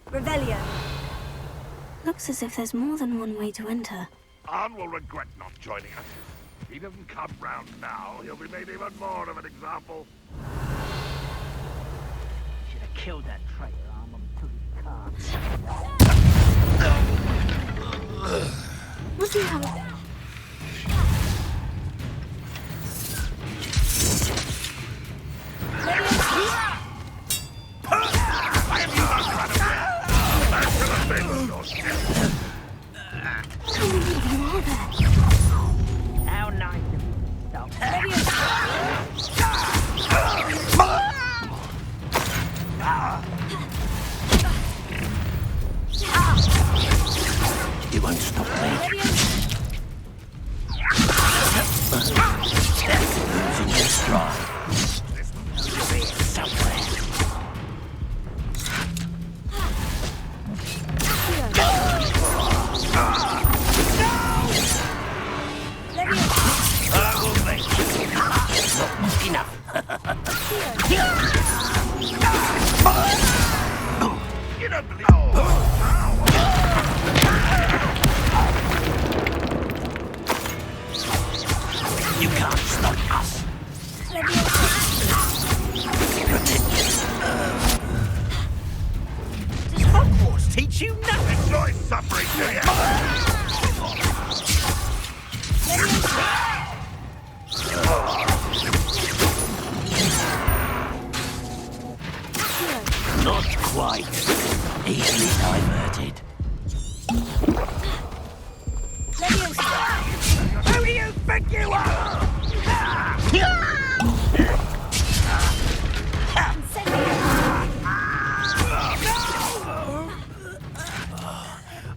Revelio. Looks as if there's more than one way to enter. Arn will regret not joining us. If he doesn't come round now, he'll be made even more of an example. Should have killed that traitor Arm and put his car. We'll see how it... How nice of you to stop. You won't stop me. Losing your stride. Somewhere. I will make you. Not enough. You don't believe... You can't stop us. Does Hogwarts teach you nothing? Enjoy suffering, do you? Not quite. Easily diverted. Who do you think you are?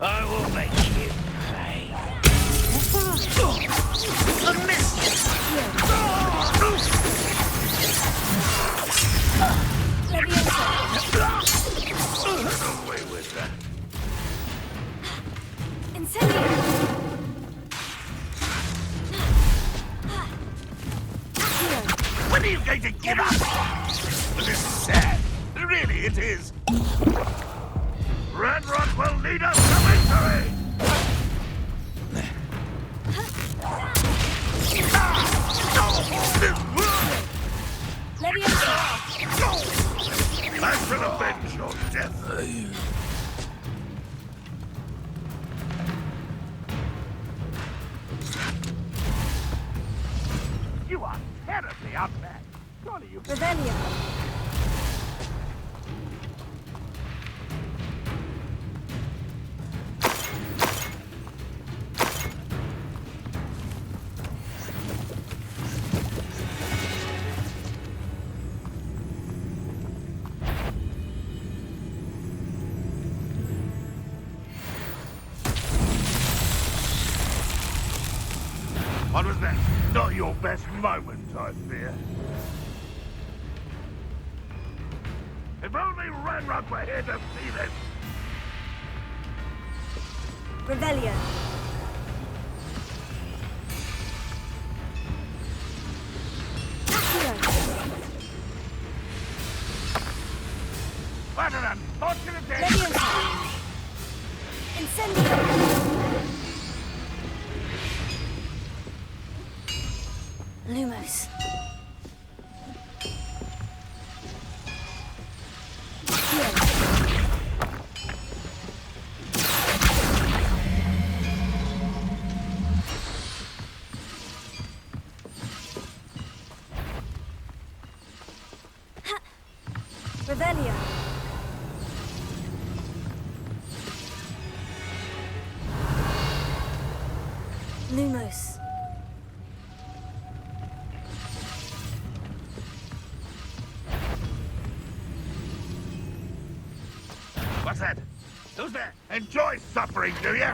I will make you pay. A miss! Away with that. When are you going to give up? This is sad. Really, it is. Red Rock will lead us to victory! I shall avenge your death. You are terribly unmatched. Surely you... Revelio. What was that? Not your best moment, I fear. If only Ranrock were here to see this! Revelio. What an unfortunate day! Incendio. Lumos. Revelio. Lumos. What's that? Who's there? Enjoy suffering, do you?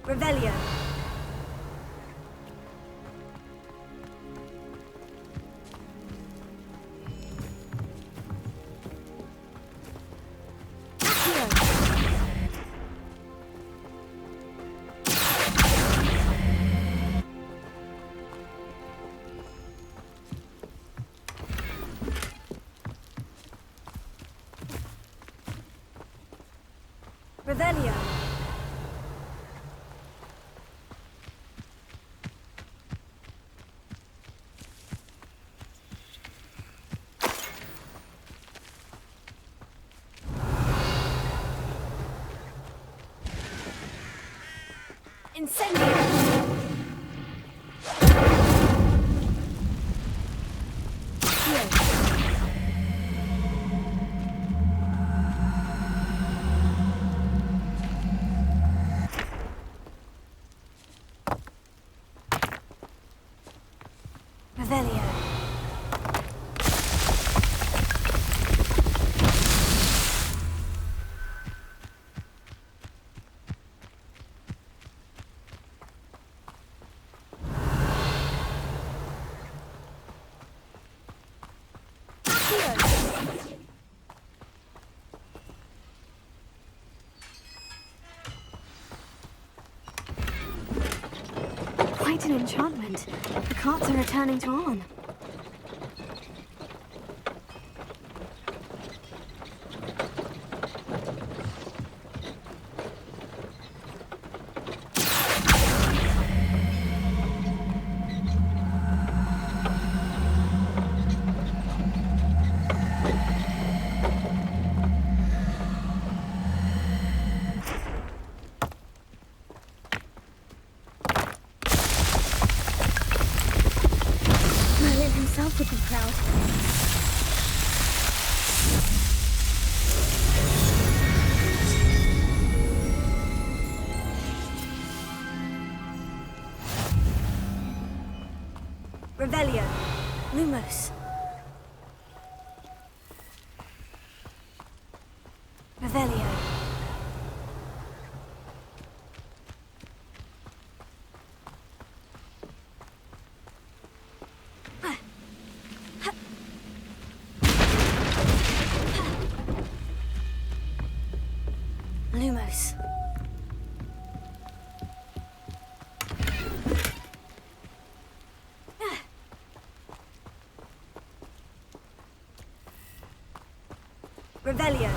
Revelio. Revelio. Incendio. Revelio. Quite an enchantment. The carts are returning to on. Merlin himself would be proud. Revelio. Lumos. Revelio. Lumos. Revelio.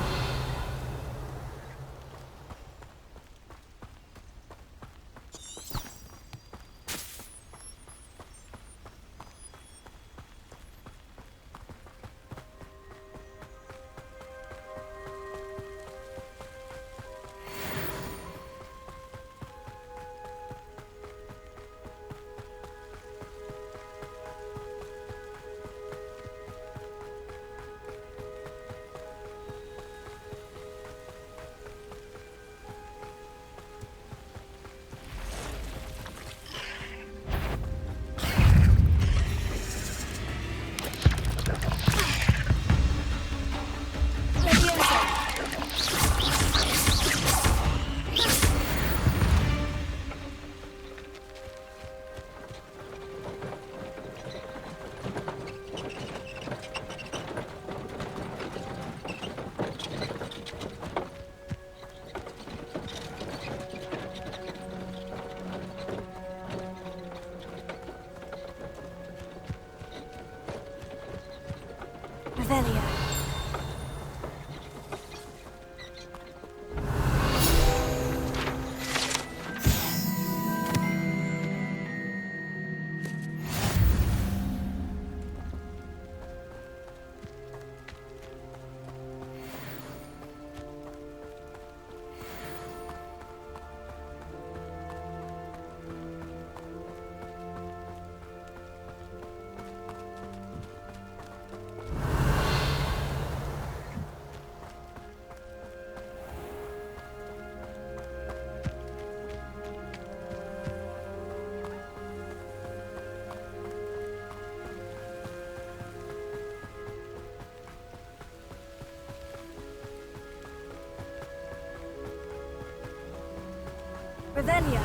Revelio.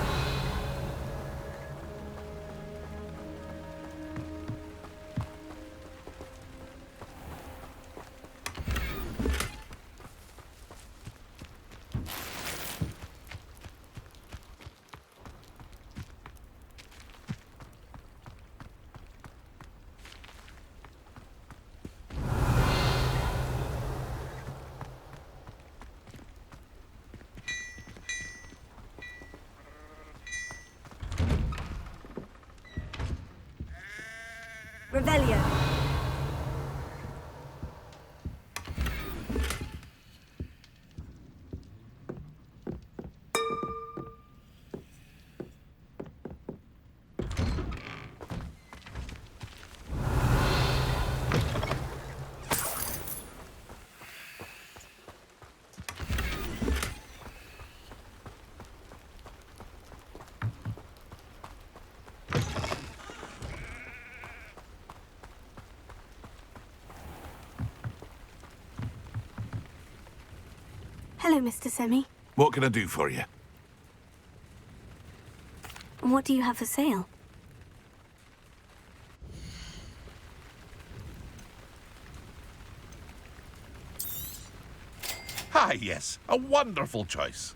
Revelio. Hello, Mr. Semi. What can I do for you? What do you have for sale? Ah, yes. A wonderful choice.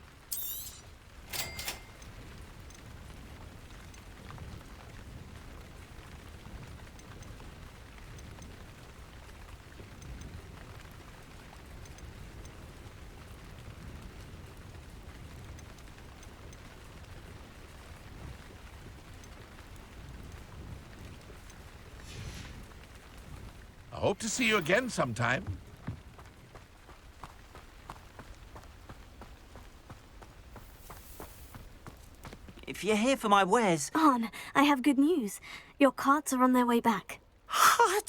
I hope to see you again sometime. If you're here for my wares... Arn, I have good news. Your carts are on their way back. I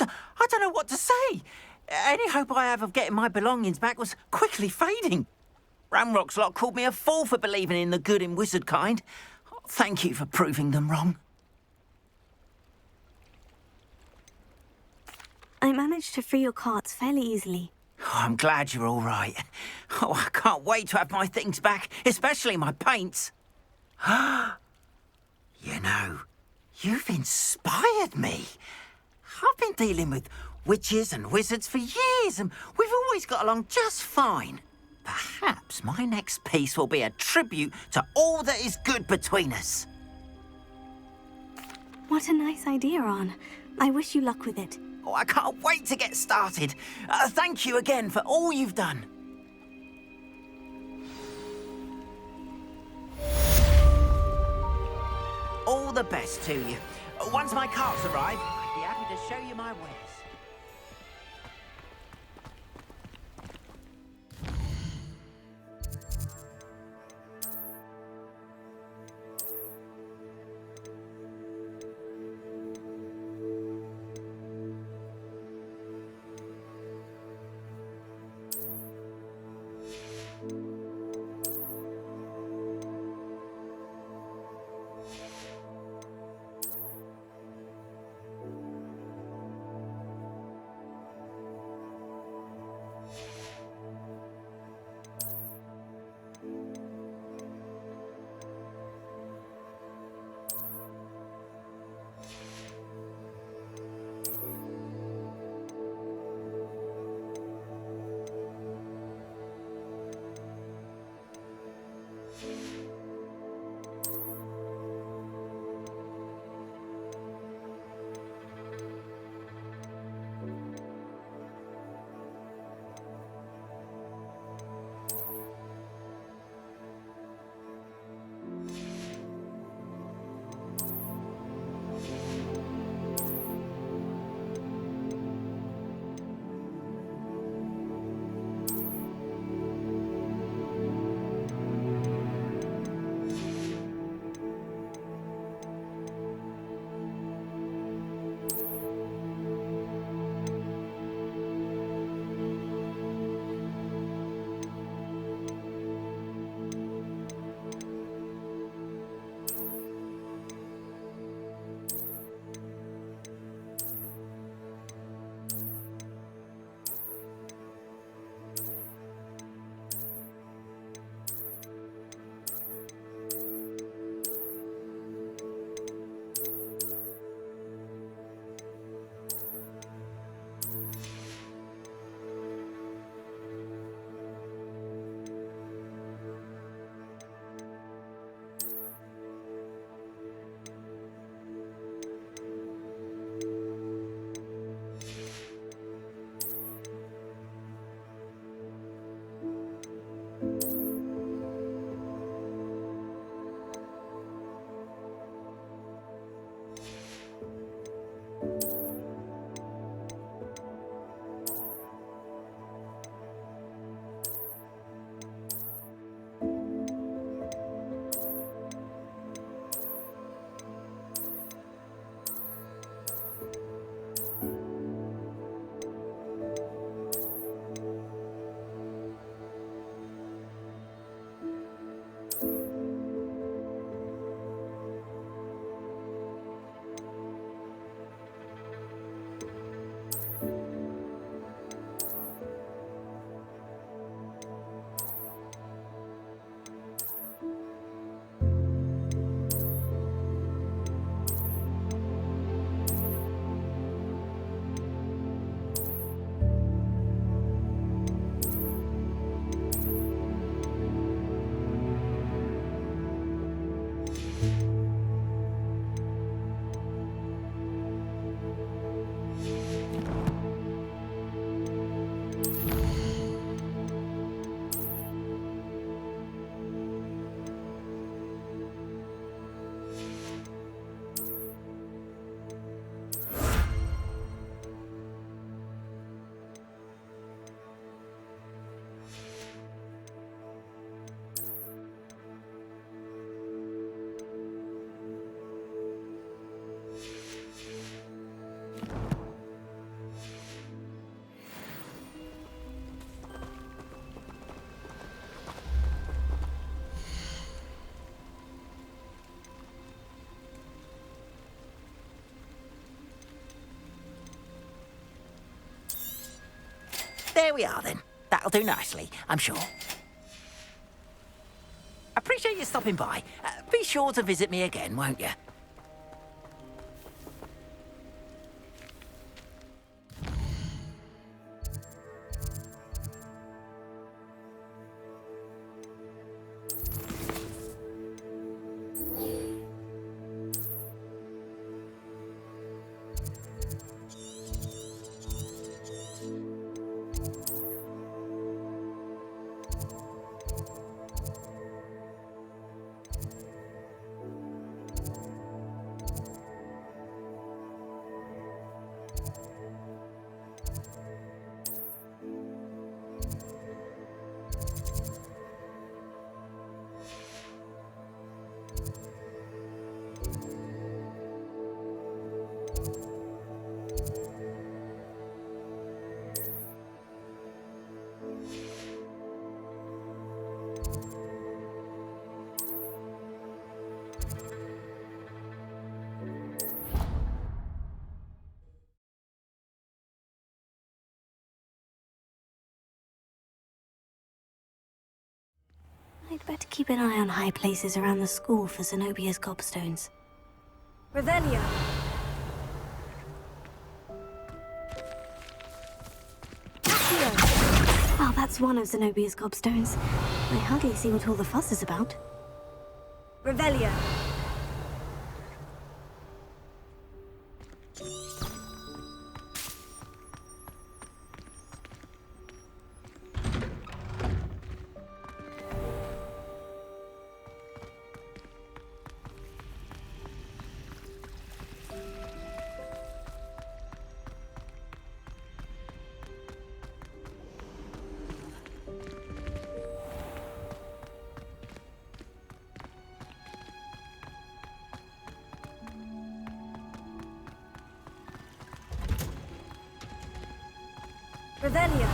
don't know what to say. Any hope I have of getting my belongings back was quickly fading. Ramrock's lot called me a fool for believing in the good in wizard kind. Thank you for proving them wrong. I managed to free your carts fairly easily. Oh, I'm glad you're all right. Oh, I can't wait to have my things back, especially my paints. You know, you've inspired me. I've been dealing with witches and wizards for years, and we've always got along just fine. Perhaps my next piece will be a tribute to all that is good between us. What a nice idea, Arn. I wish you luck with it. Oh, I can't wait to get started. Thank you again for all you've done. All the best to you. Once my carts arrive, I'd be happy to show you my wares. There we are, then. That'll do nicely, I'm sure. Appreciate you stopping by. Be sure to visit me again, won't you? I'd better keep an eye on high places around the school for Zenobia's gobstones. Revelio. Well, that's one of Zenobia's gobstones. I hardly see what all the fuss is about. Revelio. Revelio.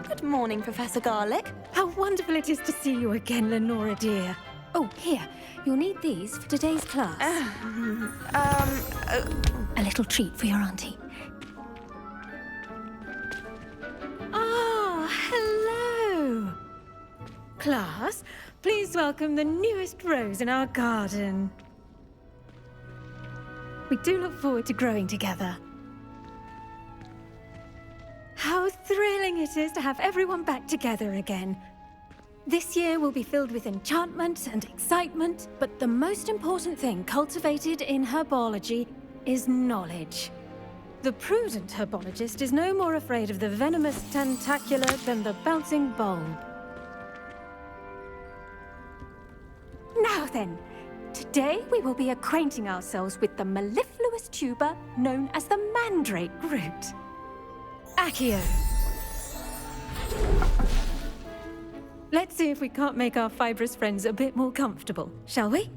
Good morning, Professor Garlick. How wonderful it is to see you again, Lenora dear. Oh, here. You'll need these for today's class. A little treat for your auntie. Ah, hello. Class, please welcome the newest rose in our garden. We do look forward to growing together. How thrilling it is to have everyone back together again. This year will be filled with enchantment and excitement, but the most important thing cultivated in herbology is knowledge. The prudent herbologist is no more afraid of the venomous tentacula than the bouncing bulb. Now then, today we will be acquainting ourselves with the mellifluous tuber known as the mandrake root. Accio. Let's see if we can't make our fibrous friends a bit more comfortable, shall we?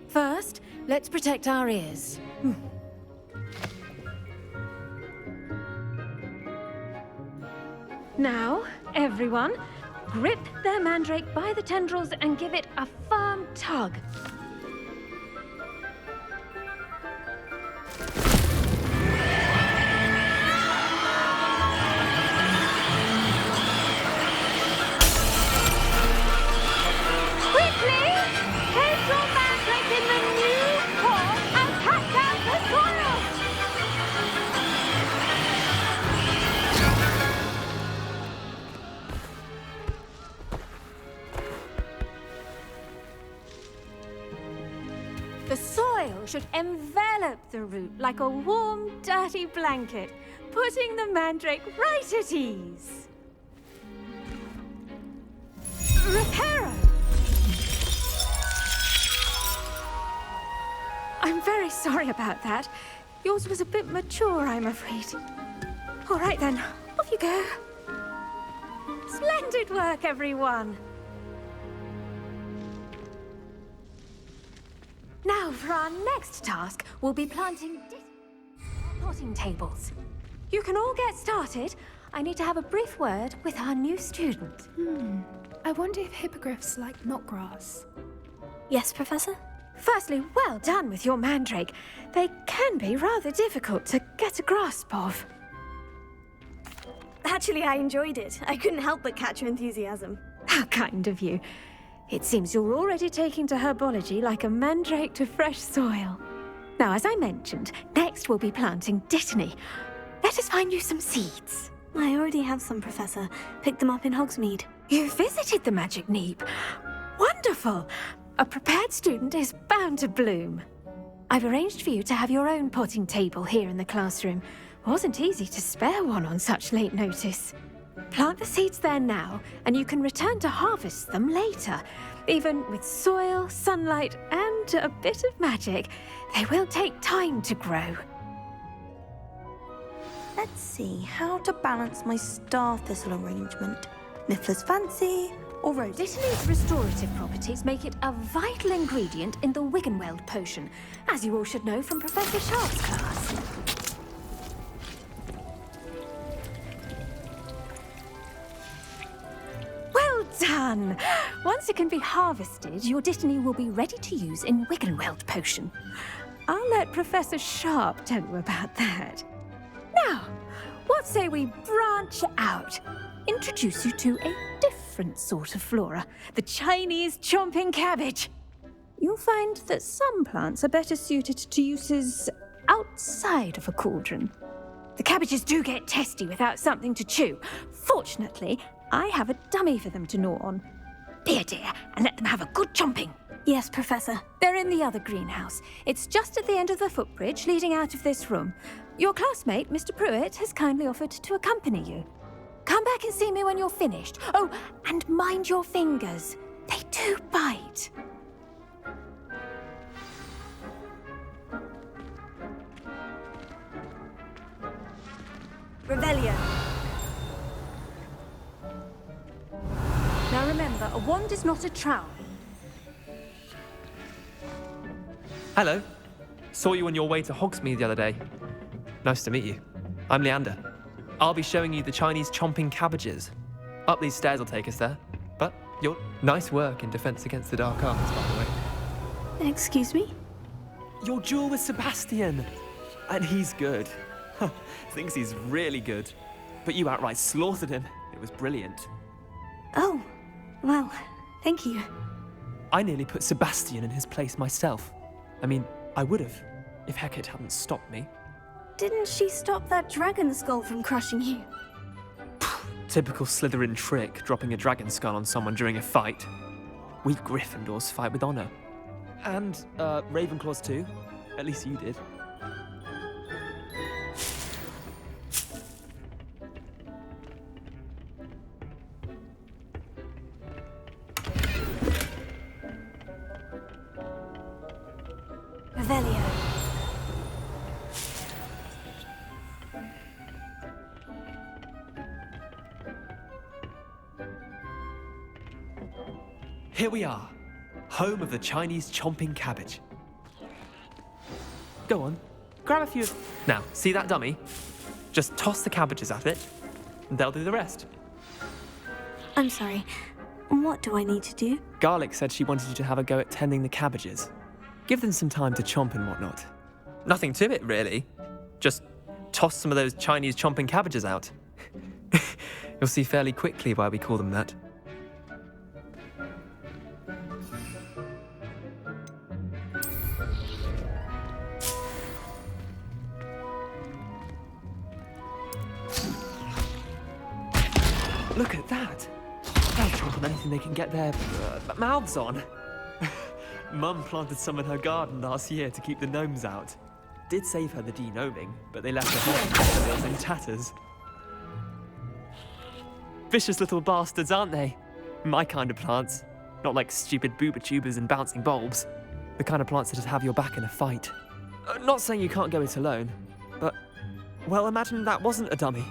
First, let's protect our ears. Now, everyone, grip their mandrake by the tendrils and give it a firm tug. The soil should envelop the root like a warm, dirty blanket, putting the mandrake right at ease. Reparo! I'm very sorry about that. Yours was a bit mature, I'm afraid. All right then, off you go. Splendid work, everyone! Now, for our next task, we'll be planting potting tables. You can all get started. I need to have a brief word with our new student. I wonder if hippogriffs like knotgrass. Yes, Professor? Firstly, well done with your mandrake. They can be rather difficult to get a grasp of. Actually, I enjoyed it. I couldn't help but catch your enthusiasm. How kind of you. It seems you're already taking to herbology like a mandrake to fresh soil. Now, as I mentioned, next we'll be planting dittany. Let us find you some seeds. I already have some, Professor. Picked them up in Hogsmeade. You visited the Magic Neep. Wonderful! A prepared student is bound to bloom. I've arranged for you to have your own potting table here in the classroom. Wasn't easy to spare one on such late notice. Plant the seeds there now, and you can return to harvest them later. Even with soil, sunlight, and a bit of magic, they will take time to grow. Let's see, how to balance my star thistle arrangement. Niffler's fancy or rose? Dittany's restorative properties make it a vital ingredient in the Wiggenweld potion, as you all should know from Professor Sharp's class. Well done! Once it can be harvested, your Dittany will be ready to use in Wiggenweld potion. I'll let Professor Sharp tell you about that. Now, what say we branch out? Introduce you to a different sort of flora, the Chinese chomping cabbage. You'll find that some plants are better suited to uses outside of a cauldron. The cabbages do get testy without something to chew. Fortunately, I have a dummy for them to gnaw on. Be a dear and let them have a good chomping. Yes, Professor. They're in the other greenhouse. It's just at the end of the footbridge leading out of this room. Your classmate, Mr. Pruitt, has kindly offered to accompany you. Come back and see me when you're finished. Oh, and mind your fingers. They do bite. Revelio. Now remember, a wand is not a trowel. Hello. Saw you on your way to Hogsmeade the other day. Nice to meet you. I'm Leander. I'll be showing you the Chinese chomping cabbages. Up these stairs will take us there. But your nice work in defense against the dark arts, by the way. Excuse me? Your duel with Sebastian. And he's good. Thinks he's really good. But you outright slaughtered him. It was brilliant. Oh, well, thank you. I nearly put Sebastian in his place myself. I mean, I would have, if Hecate hadn't stopped me. Didn't she stop that dragon skull from crushing you? Typical Slytherin trick, dropping a dragon skull on someone during a fight. We Gryffindors fight with honor. And, Ravenclaws too. At least you did. Revelio. Here we are, home of the Chinese chomping cabbage. Go on, grab a few. Now, see that dummy? Just toss the cabbages at it, and they'll do the rest. I'm sorry. What do I need to do? Garlic said she wanted you to have a go at tending the cabbages. Give them some time to chomp and whatnot. Nothing to it, really. Just toss some of those Chinese chomping cabbages out. You'll see fairly quickly why we call them that. Look at that! They'll chomp on anything they can get their mouths on. Mum planted some in her garden last year to keep the gnomes out. Did save her the de-gnoming, but they left her in tatters. Vicious little bastards, aren't they? My kind of plants. Not like stupid booba tubers and bouncing bulbs. The kind of plants that just have your back in a fight. Not saying you can't go it alone, but, well, imagine that wasn't a dummy.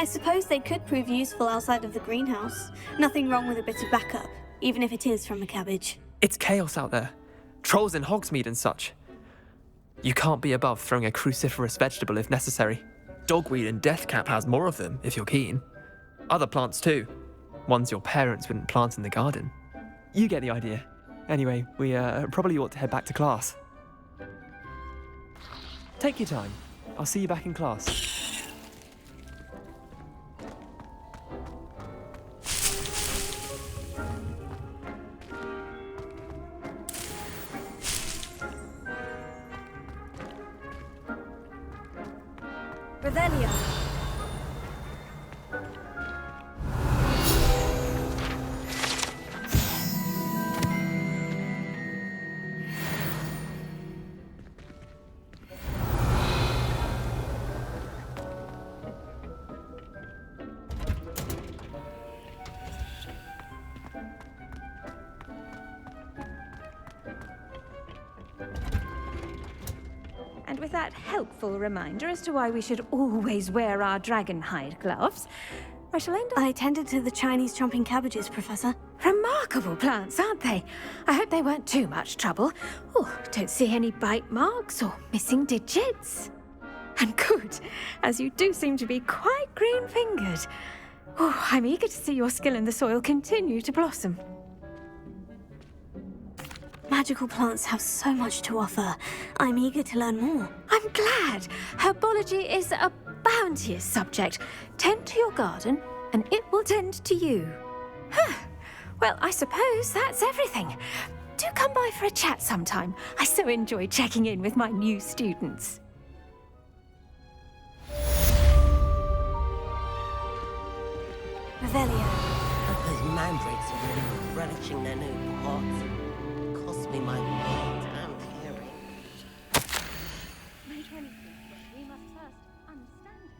I suppose they could prove useful outside of the greenhouse. Nothing wrong with a bit of backup, even if it is from a cabbage. It's chaos out there. Trolls in Hogsmeade and such. You can't be above throwing a cruciferous vegetable if necessary. Dogweed and deathcap has more of them, if you're keen. Other plants too. Ones your parents wouldn't plant in the garden. You get the idea. Anyway, we probably ought to head back to class. Take your time. I'll see you back in class. Revelio. And with that helpful reminder as to why we should always wear our dragon hide gloves, I shall end up... I tended to the Chinese chomping cabbages, Professor. Remarkable plants, aren't they? I hope they weren't too much trouble. Oh, don't see any bite marks or missing digits. And good, as you do seem to be quite green-fingered. Oh, I'm eager to see your skill in the soil continue to blossom. Magical plants have so much to offer. I'm eager to learn more. I'm glad. Herbology is a bounteous subject. Tend to your garden, and it will tend to you. Huh. Well, I suppose that's everything. Do come by for a chat sometime. I so enjoy checking in with my new students. Revelio. Those mandrakes are really relishing their new pots. Cost me my damn hearing. Make anything, but we must first understand it.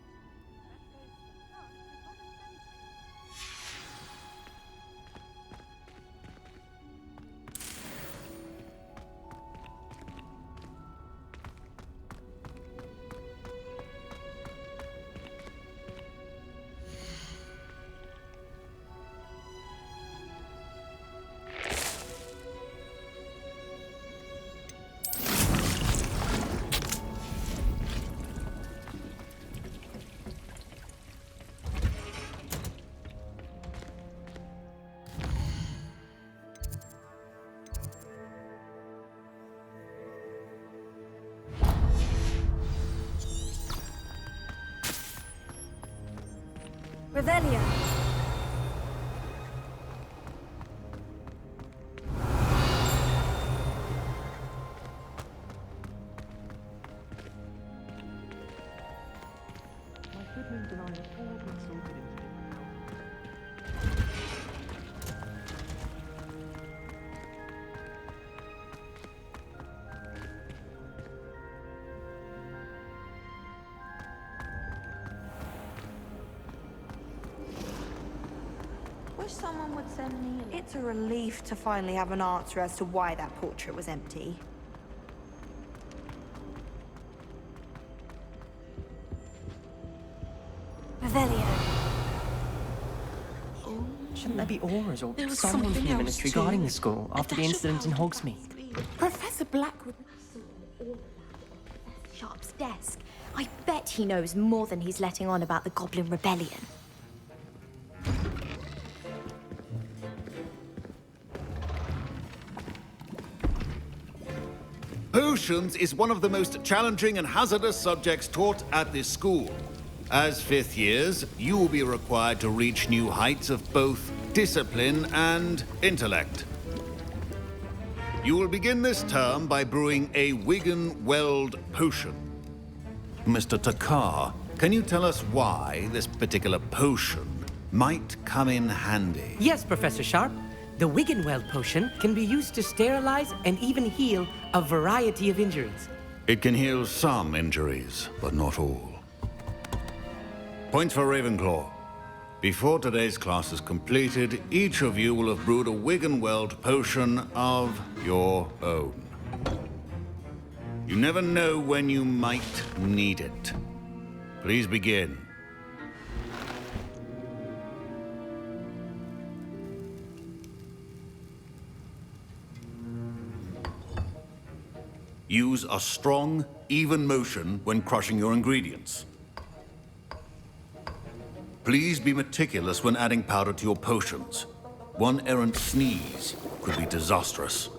Revelio. Wish someone would send me. It's a relief to finally have an answer as to why that portrait was empty. Revelio. Shouldn't there be auras or There was someone from something the else ministry too. guarding the school A after the dash of incident in powder. Hogsmeade? Professor Blackwood. Sharp's desk. I bet he knows more than he's letting on about the Goblin Rebellion. Potions is one of the most challenging and hazardous subjects taught at this school. As fifth years, you will be required to reach new heights of both discipline and intellect. You will begin this term by brewing a Wigan-Weld potion. Mr. Takar, can you tell us why this particular potion might come in handy? Yes, Professor Sharp. The Wiggenweld potion can be used to sterilize and even heal a variety of injuries. It can heal some injuries, but not all. Point for Ravenclaw. Before today's class is completed, each of you will have brewed a Wiggenweld potion of your own. You never know when you might need it. Please begin. Use a strong, even motion when crushing your ingredients. Please be meticulous when adding powder to your potions. One errant sneeze could be disastrous.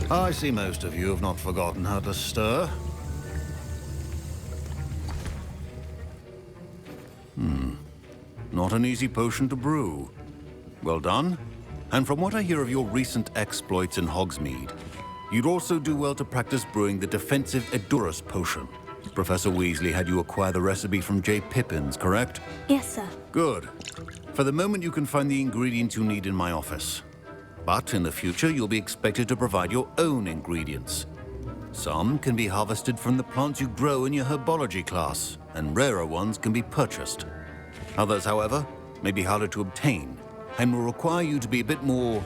I see most of you have not forgotten how to stir. Not an easy potion to brew. Well done. And from what I hear of your recent exploits in Hogsmeade, you'd also do well to practice brewing the defensive Edurus potion. Professor Weasley had you acquire the recipe from J. Pippins, correct? Yes, sir. Good. For the moment, you can find the ingredients you need in my office. But in the future, you'll be expected to provide your own ingredients. Some can be harvested from the plants you grow in your herbology class, and rarer ones can be purchased. Others, however, may be harder to obtain, and will require you to be a bit more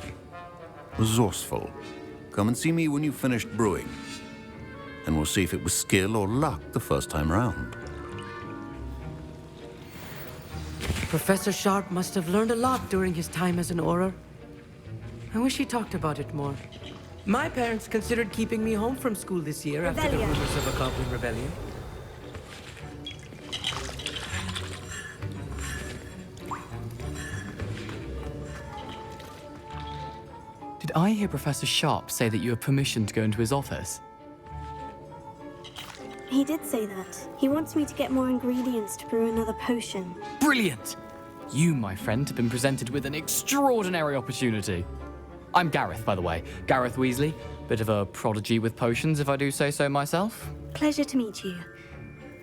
resourceful. Come and see me when you've finished brewing, and we'll see if it was skill or luck the first time round. Professor Sharp must have learned a lot during his time as an Auror. I wish he talked about it more. My parents considered keeping me home from school this year after the rumors of a goblin rebellion. Did I hear Professor Sharp say that you have permission to go into his office? He did say that. He wants me to get more ingredients to brew another potion. Brilliant! You, my friend, have been presented with an extraordinary opportunity. I'm Gareth, by the way. Gareth Weasley. Bit of a prodigy with potions, if I do say so myself. Pleasure to meet you.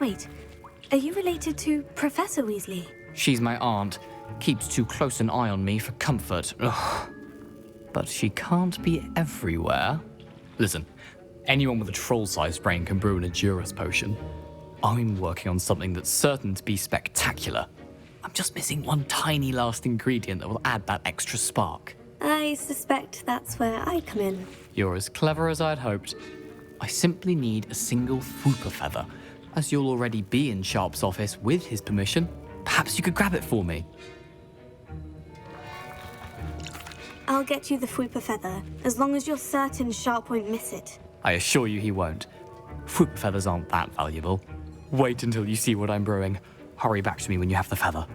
Wait, are you related to Professor Weasley? She's my aunt. Keeps too close an eye on me for comfort. Ugh. But she can't be everywhere. Listen, anyone with a troll-sized brain can brew an Edurus potion. I'm working on something that's certain to be spectacular. I'm just missing one tiny last ingredient that will add that extra spark. I suspect that's where I come in. You're as clever as I'd hoped. I simply need a single Fwooper feather. As you'll already be in Sharp's office with his permission, perhaps you could grab it for me. I'll get you the Fwooper feather, as long as you're certain Sharp won't miss it. I assure you he won't. Fwooper feathers aren't that valuable. Wait until you see what I'm brewing. Hurry back to me when you have the feather.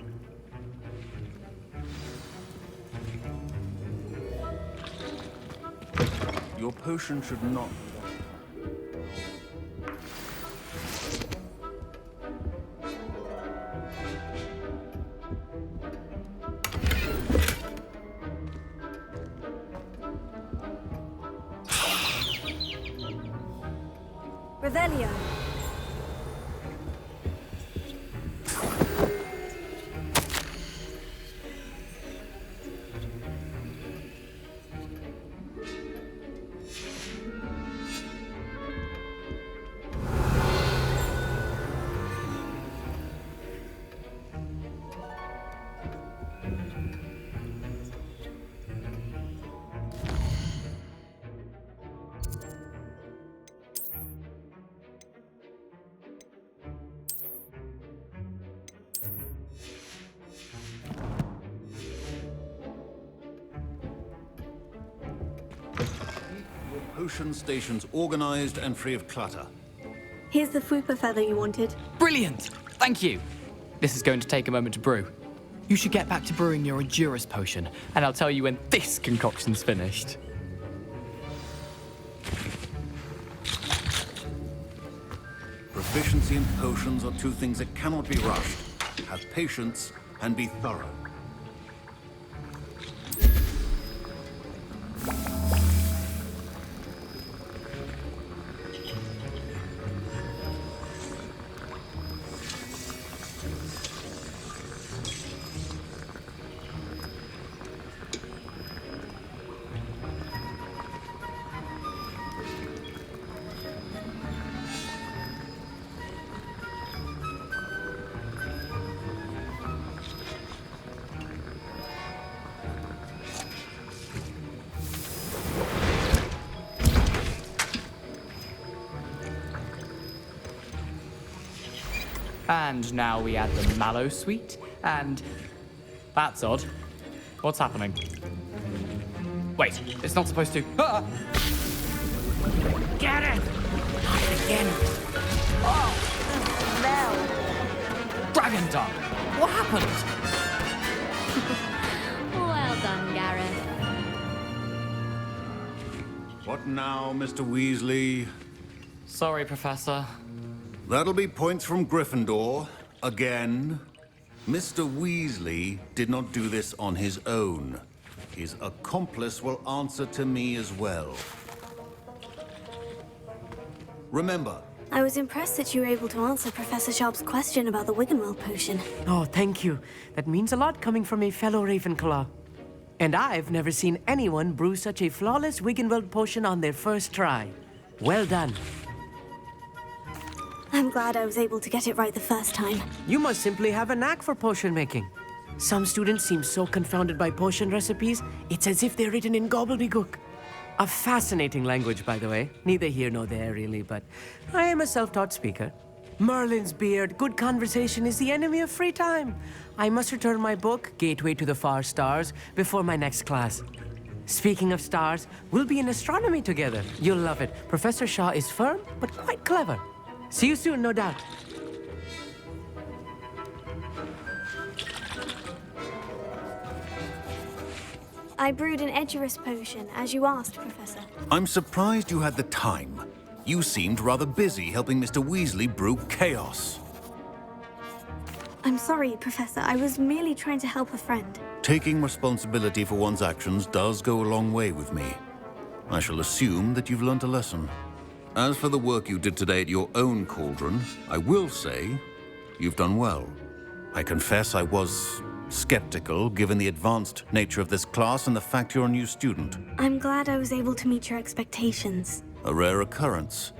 Your potion should not... Revelio. Potion stations organized and free of clutter. Here's the Fwooper feather you wanted. Brilliant! Thank you! This is going to take a moment to brew. You should get back to brewing your Edurus potion, and I'll tell you when this concoction's finished. Proficiency in potions are two things that cannot be rushed. Have patience and be thorough. And now we add the mallow sweet, and... That's odd. What's happening? Wait, it's not supposed to... Ah! Get it! Not again. Oh, the smell. Dragon Tongue! What happened? Well done, Gareth. What now, Mr. Weasley? Sorry, Professor. That'll be points from Gryffindor. Again. Mr. Weasley did not do this on his own. His accomplice will answer to me as well. Remember, I was impressed that you were able to answer Professor Sharp's question about the Wiggenweld potion. Oh, thank you. That means a lot coming from a fellow Ravenclaw. And I've never seen anyone brew such a flawless Wiggenweld potion on their first try. Well done. I'm glad I was able to get it right the first time. You must simply have a knack for potion making. Some students seem so confounded by potion recipes, it's as if they're written in gobbledygook. A fascinating language, by the way. Neither here nor there, really, but I am a self-taught speaker. Merlin's beard, good conversation is the enemy of free time. I must return my book, Gateway to the Far Stars, before my next class. Speaking of stars, we'll be in astronomy together. You'll love it. Professor Shaw is firm, but quite clever. See you soon, no doubt. I brewed an Edurus potion, as you asked, Professor. I'm surprised you had the time. You seemed rather busy helping Mr. Weasley brew chaos. I'm sorry, Professor. I was merely trying to help a friend. Taking responsibility for one's actions does go a long way with me. I shall assume that you've learnt a lesson. As for the work you did today at your own cauldron, I will say you've done well. I confess I was skeptical, given the advanced nature of this class and the fact you're a new student. I'm glad I was able to meet your expectations. A rare occurrence.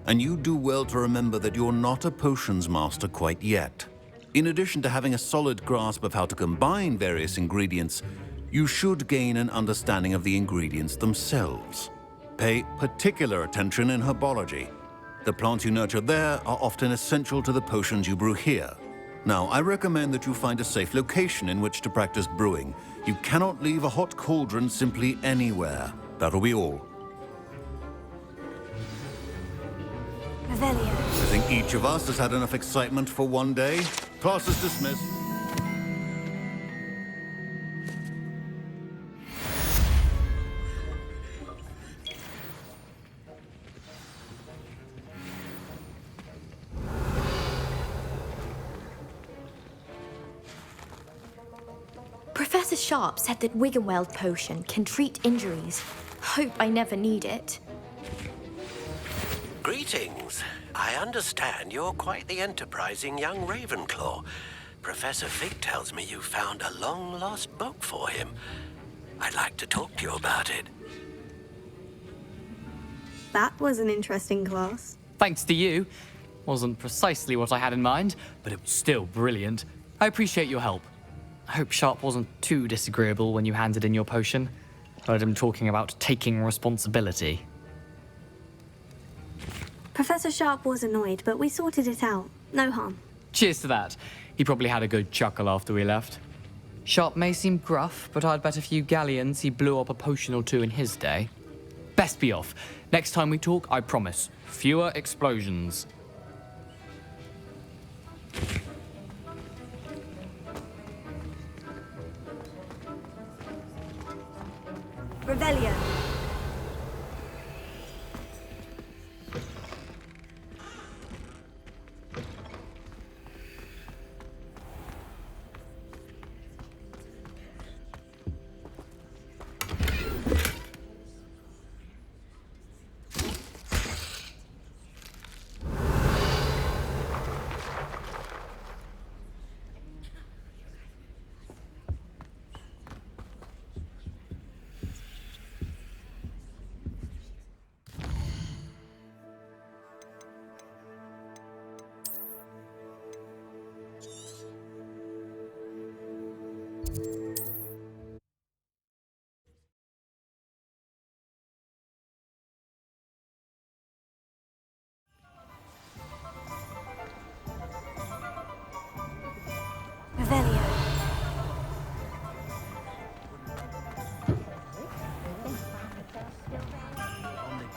And you do well to remember that you're not a potions master quite yet. In addition to having a solid grasp of how to combine various ingredients, you should gain an understanding of the ingredients themselves. Pay particular attention in herbology. The plants you nurture there are often essential to the potions you brew here. Now, I recommend that you find a safe location in which to practice brewing. You cannot leave a hot cauldron simply anywhere. That'll be all. Revelio. I think each of us has had enough excitement for one day. Class is dismissed. Professor Sharp said that Wiggenweld potion can treat injuries. Hope I never need it. Greetings. I understand you're quite the enterprising young Ravenclaw. Professor Fig tells me you found a long-lost book for him. I'd like to talk to you about it. That was an interesting class. Thanks to you. Wasn't precisely what I had in mind, but it was still brilliant. I appreciate your help. I hope Sharp wasn't too disagreeable when you handed in your potion. I heard him talking about taking responsibility. Professor Sharp was annoyed, but we sorted it out. No harm. Cheers to that. He probably had a good chuckle after we left. Sharp may seem gruff, but I'd bet a few galleons he blew up a potion or two in his day. Best be off. Next time we talk, I promise, fewer explosions. Revelio.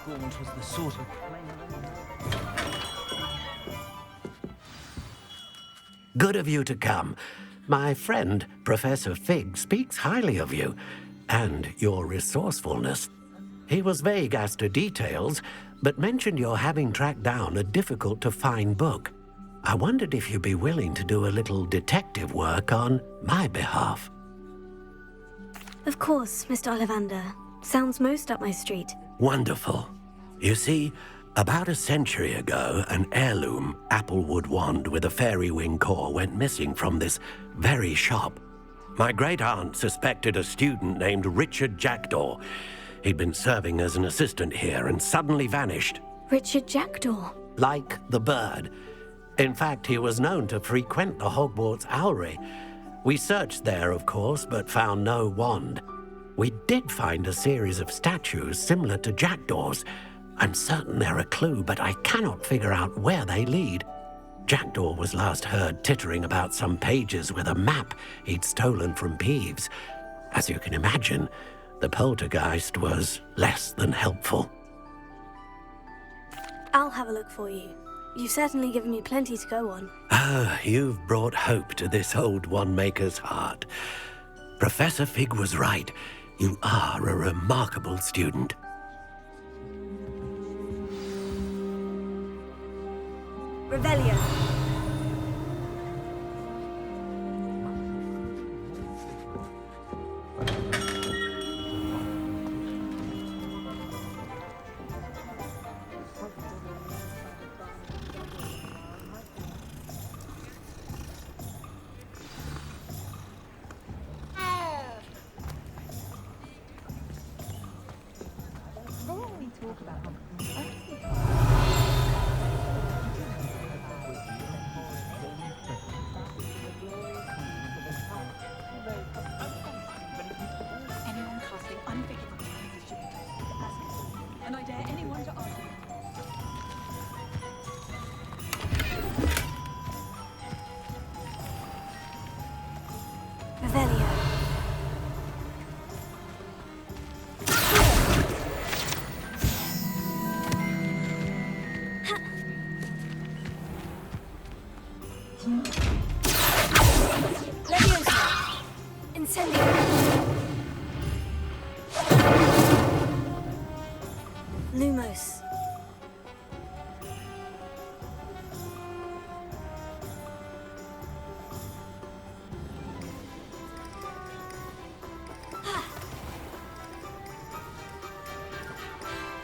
gaunt as the sort of Good of you to come. My friend, Professor Fig, speaks highly of you and your resourcefulness. He was vague as to details, but mentioned your having tracked down a difficult-to-find book. I wondered if you'd be willing to do a little detective work on my behalf. Of course, Mr. Ollivander. Sounds most up my street. Wonderful. You see, about a century ago, an heirloom applewood wand with a fairy wing core went missing from this very shop. My great-aunt suspected a student named Richard Jackdaw. He'd been serving as an assistant here and suddenly vanished. Richard Jackdaw? Like the bird. In fact, he was known to frequent the Hogwarts Owlery. We searched there, of course, but found no wand. We did find a series of statues similar to Jackdaw's. I'm certain they're a clue, but I cannot figure out where they lead. Jackdaw was last heard tittering about some pages with a map he'd stolen from Peeves. As you can imagine, the poltergeist was less than helpful. I'll have a look for you. You've certainly given me plenty to go on. Ah, you've brought hope to this old one-maker's heart. Professor Fig was right. You are a remarkable student. Revelio. Lumos.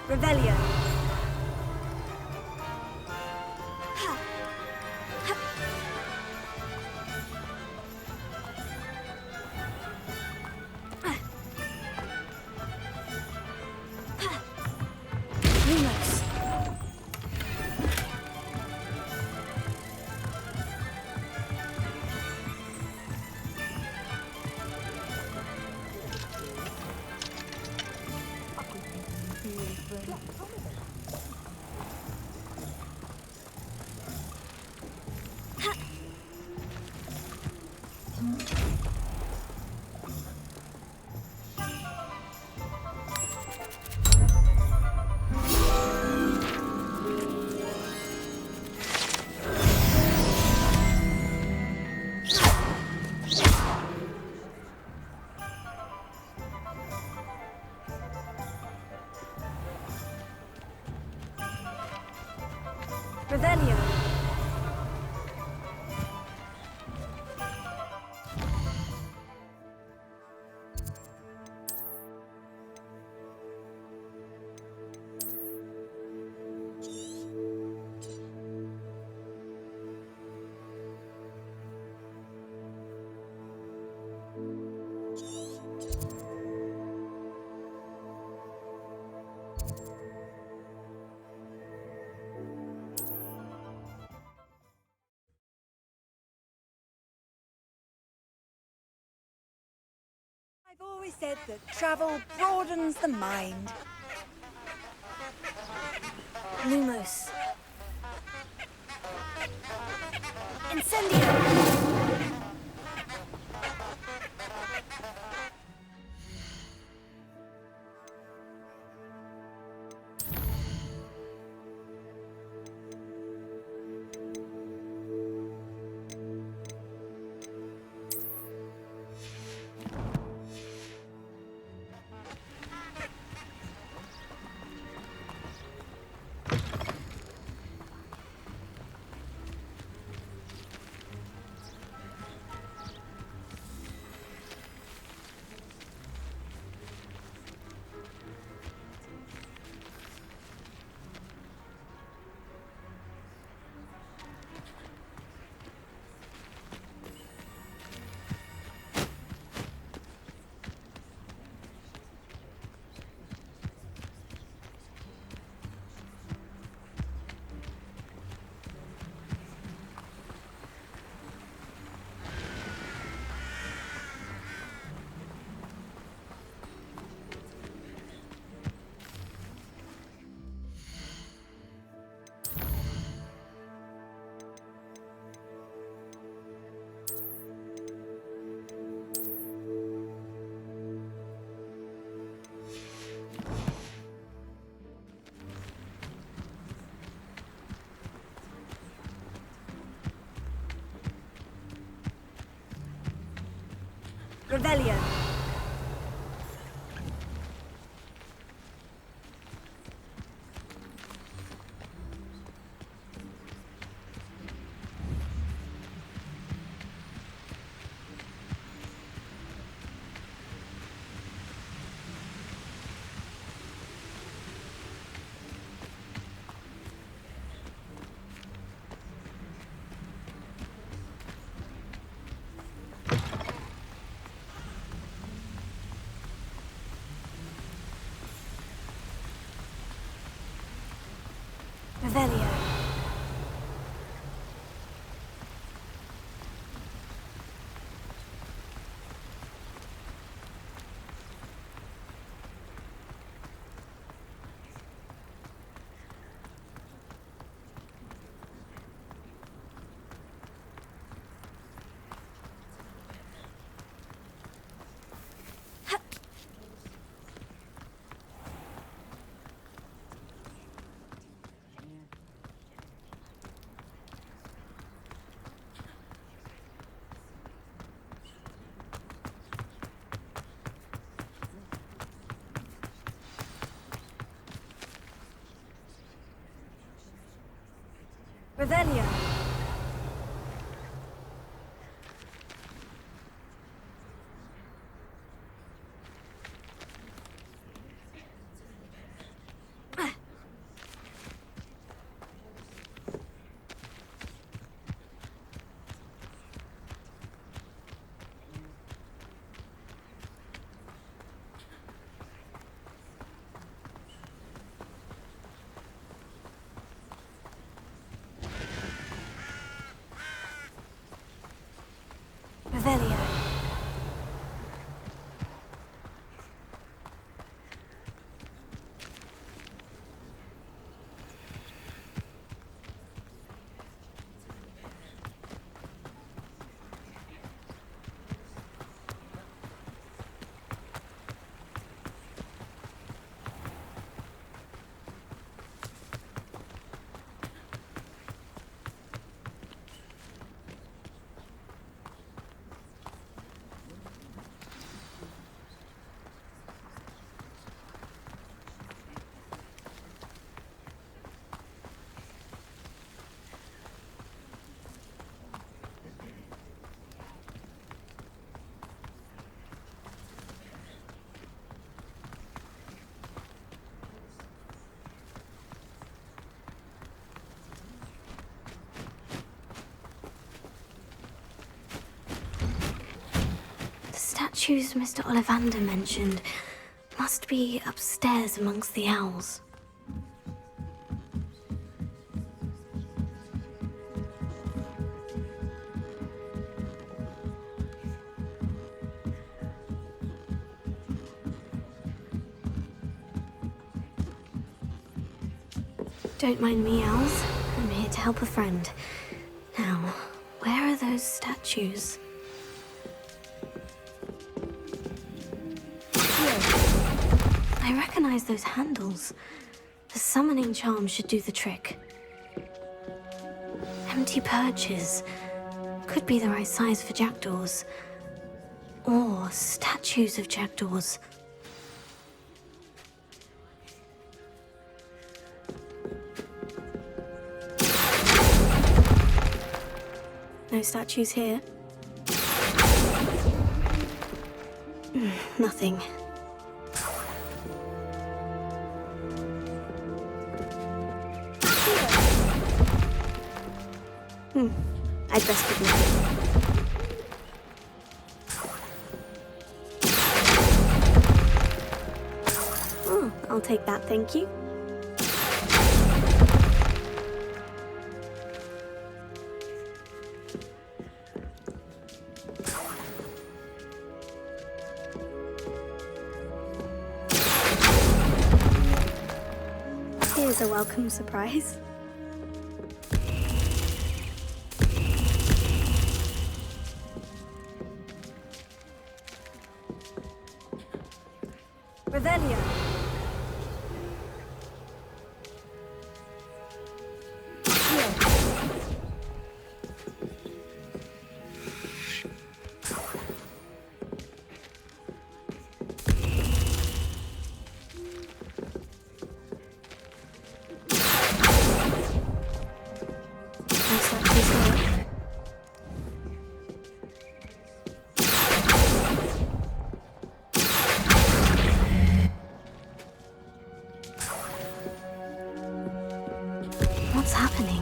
Revelio. Revelio. I've always said that travel broadens the mind. Lumos. Incendio! Revelio. Revelio. Revelio. Revelio. Statues Mr. Ollivander mentioned must be upstairs amongst the owls. Don't mind me, owls. I'm here to help a friend. Now, where are those statues? I recognize those handles. The summoning charm should do the trick. Empty perches. Could be the right size for jackdaws. Or statues of jackdaws. No statues here. Nothing. I'd best be looking. Oh, I'll take that, thank you. Here's a welcome surprise. Revelio. What's happening?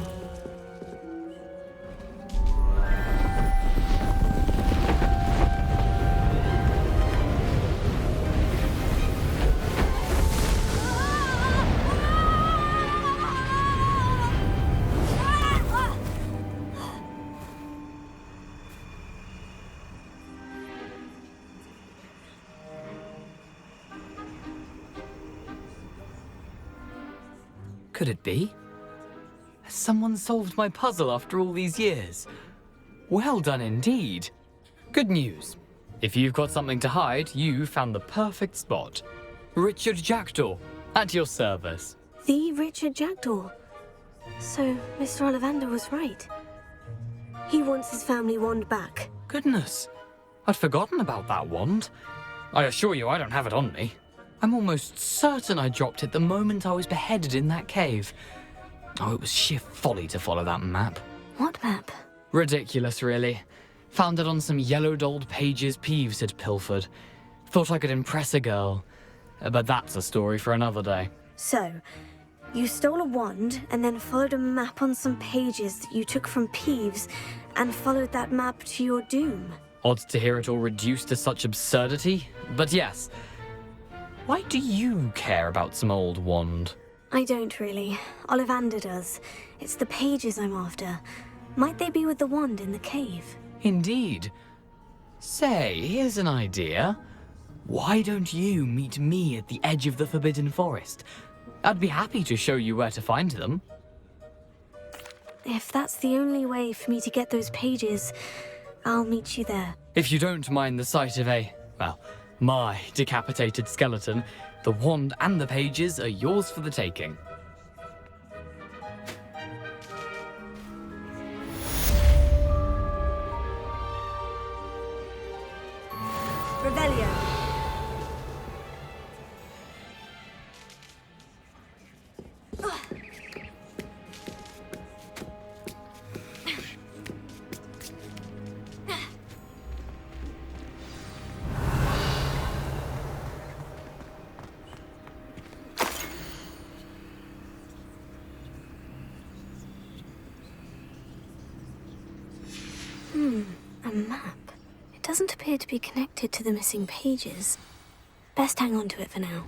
Could it be? Has someone solved my puzzle after all these years? Well done indeed. Good news. If you've got something to hide, you found the perfect spot. Richard Jackdaw, at your service. The Richard Jackdaw. So, Mr. Ollivander was right. He wants his family wand back. Goodness, I'd forgotten about that wand. I assure you I don't have it on me. I'm almost certain I dropped it the moment I was beheaded in that cave. Oh, it was sheer folly to follow that map. What map? Ridiculous, really. Found it on some yellowed old pages Peeves had pilfered. Thought I could impress a girl. But that's a story for another day. So, you stole a wand and then followed a map on some pages that you took from Peeves and followed that map to your doom. Odd to hear it all reduced to such absurdity, but yes. Why do you care about some old wand? I don't really. Ollivander does. It's the pages I'm after. Might they be with the wand in the cave? Indeed. Say, here's an idea. Why don't you meet me at the edge of the Forbidden Forest? I'd be happy to show you where to find them. If that's the only way for me to get those pages, I'll meet you there. If you don't mind the sight of my decapitated skeleton, the wand and the pages are yours for the taking. Revelio. A map. It doesn't appear to be connected to the missing pages. Best hang on to it for now.